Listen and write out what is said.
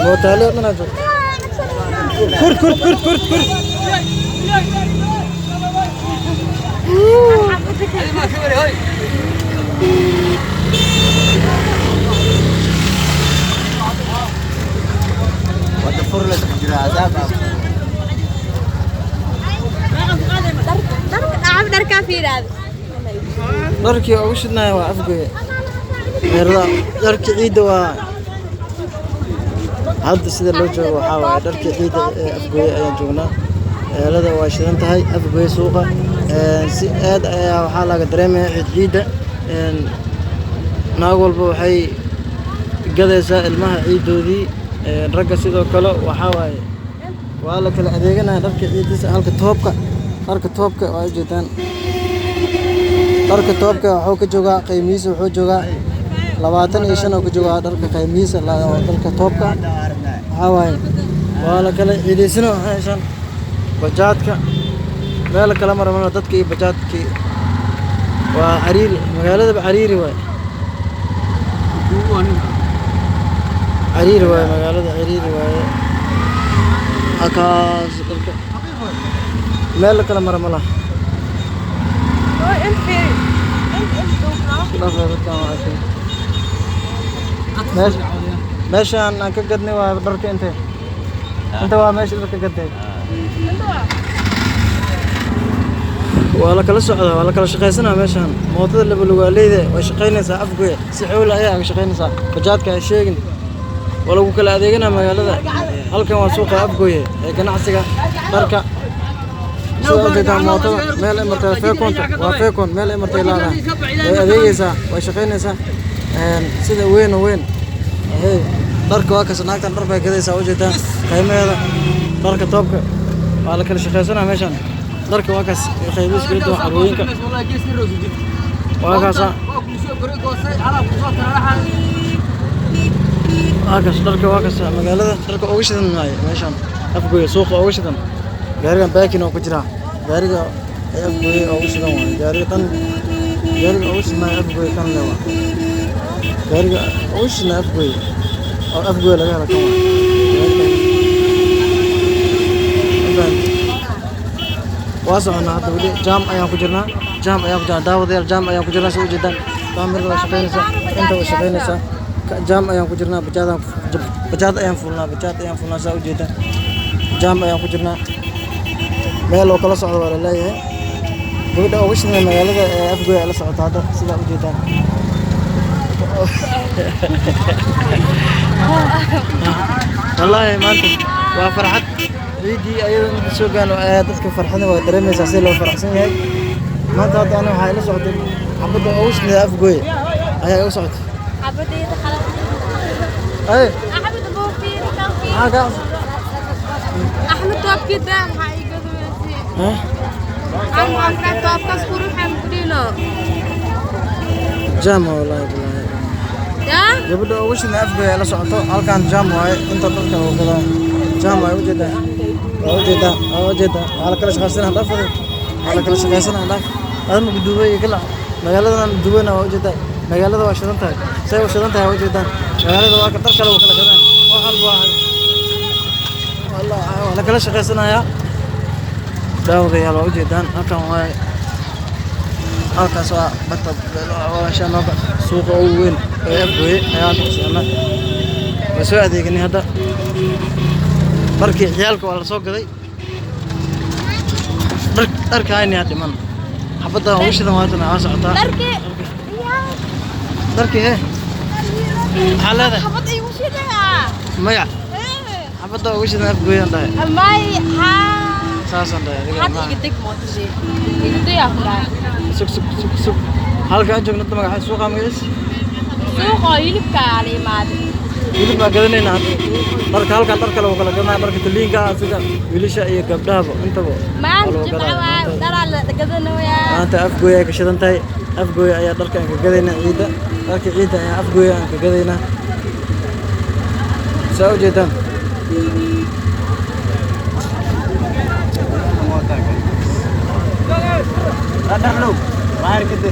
موتالي أنا نجوا كرت كرت كرت كرت كرت ودفر لك جرازة در كافير هذا دركي وشنا وعفقي يرضى دركي عيد هذا سيد اللوجو وحاول دركي عيد أفقي أيام جونا هذا واشرين تهاي أفقي سوقه سيد وحالا قدريمة عيد ناقول بوحي قديسة المها عيدودي رجع سيدو كله وحاول ولا كل أديقنا دركي عيد هالك توبك واجدان dharka toobka wuxuu ka joogaa qiimihiisa wuxuu joogaa 25 oo ka joogaa dharka qiimihiisa dharka toobka waxa waaye waa la kala ciideysano haysan bajaadka meel kala marmar dadka iyo bajaadki waa xariir magaalada xariiri waay magaalada xariiri waay akaas dharka meel kala marmar ماشي أنا كقدني وبركة أنت ماشي بركة قدني ولا كلا سعودة ولا كلا شقيسنا ماشي موطد اللي بلوغ ليده وشقينا سا أفقوي سحول أيام شقينا سا بجات كاشيجن ولو كلا أدينا مجالده هل كان سوق أفقوي كان عسكر بركة سؤال جدا موطد مال إمرتي فيكون مال إمرتي لا أديسا وشقينا سيدا وين هي دارك واكس ناقتن دار كديسا وجهدا قيمهدا دارك توبك ولا كل شقيسنا ميشان دارك واكس قيبس كيدو حروينka واكاسا دارك واكس magaalada darka ugu shidan meeshan afgooy suuqa ugu shidan gaarigan baakin oo ku jira gaariga afgooy ugu shidan waa gaariga ugu shidan afgooy kan leewa gaariga ugu shidan afgooy laga helo kan waa waasocna hadda wali jaam ayaan ku jirnaa daawadayaal jaam ayaan ku jirnaa soo jeedaan kaamir la shaqeynaysa inta u shaqeynaysa jaam ayaan ku jirnaa bajaad ayaan fulnaa soo jeedaan jaam ayaan ku jirnaa meel oo kala socdo wala leeyahay gabadha ugu shidan magaalada afgooy la socota hadda sida u jeedaan والله ما أنت وفرحت عيدي أيضا سوقان وعيادتك فرحنا ودريمي ساسيل وفرحسين هاي ما أنت هذا أنا وحاي لسعود حبدا أوش لي أفقوي هاي أوسعد حبدا يتخلق أي أحمد بوفي توفي أحمد توفي دام هاي قدو يسي أنا أفرح توفي كسكورو حمدينو جامع والله بالله gabadha ugu shidna afgooy la socoto halkan jaam waaye inta dadka oo kala jaam waaye ujeeda wala kala shaqaysanaa dhaafay wala kala shaqaysanaa dhaaf adama guduubay kala magaaladan duubana waa ujeeda magaalada waa shidan tahay say u shidan tahay ujeeda magaalada waa dar kale oo kala gadaan oo halba wallahi wala kala shaqaysanaya daawadayaal waa ujeedaan halkan waaye halkaas waa batab waa shanaba suuqa ugu weyn ee afgooy ayaan tusnaa soo adeegnay hadda markii ciyaalka waa la soo gaday dharka ayni dhiman xabada ugu shidan waatana aan socotaa dharki xaalada حبدا يوgu shidan maya xabada ugu shidan afgooy aan dhahay may saasan dhahay hada iga deg mootisay iga diyaa fulaan sug halka joogno magaca suuqa magaciisa suuqa hilibka ali maad hilib ma gadanayna marka halkan dar kale oo kala gadanay marka taliinka sida wiilasha iyo gabdhaha intaba maanta jimcaha dalaal gadanaya maanta afgooy ay ka shidan tahay afgooy ayaa dharkan ka gadayna ciida dharka ciida ayaa afgooy aan ka gadayna soo jeedaan أنا حلو ما أعرف كده.